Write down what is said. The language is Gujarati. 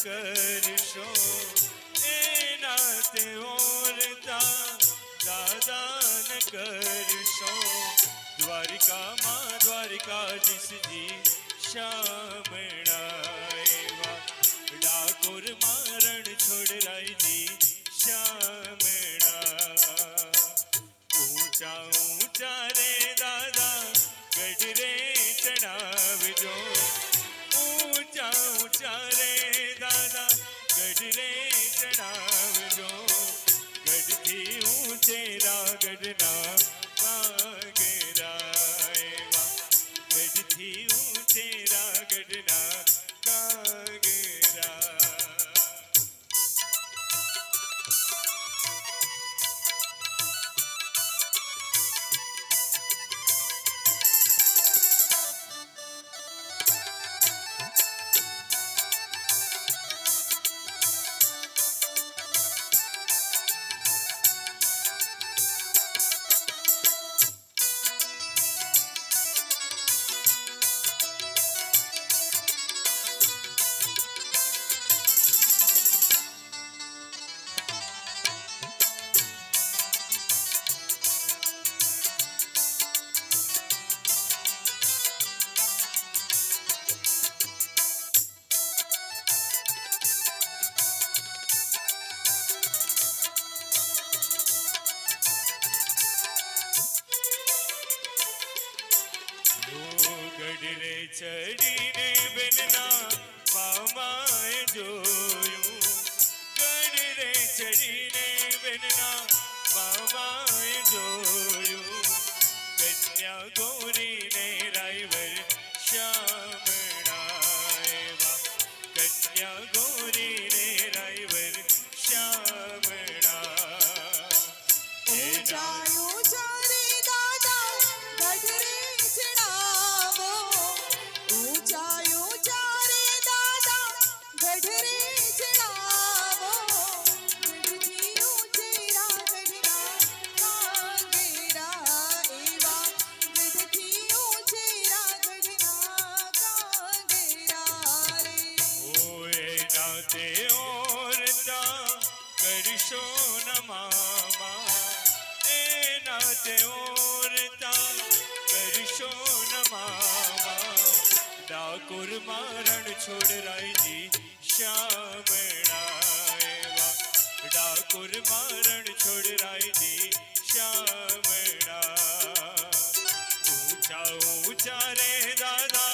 કરશો એના તે ઓરતા દાદાન કરશો દ્વારિકામાં દ્વારિકાધીશજી શ્યામણાએવા ડાકોરમાં રણ છોડરાયજી શ્યામણા ઊંચા ઊંચા રે દાદા ગઢ રે ચડાવજો ઊંચા ઊંચા રે દાદા ગઢ રે ચડાવજો ગઢથી ઊંચેરા ગઢના કાગરા એવા ગઢથી ઊંચેરા ગઢના કાગરા ગઢરે ચડીને બેનના મામાએ જોયું ગઢરે ચડીને બેનના મામાએ જોયું કન્યા ગૌરીને રાયવર શ્યામણાએવા કન્યા ગૌરીને રાયવર શ્યામણા તે ઓરતા કરશો ન મામા એના તે ઓરતા કરશો ન મામા ડાકોરમાં રણ છોડરાયજી શ્યામણાએવા ડાકોરમાં રણ છોડરાયજી શ્યામણા ઊંચા ઊંચા રે દાદા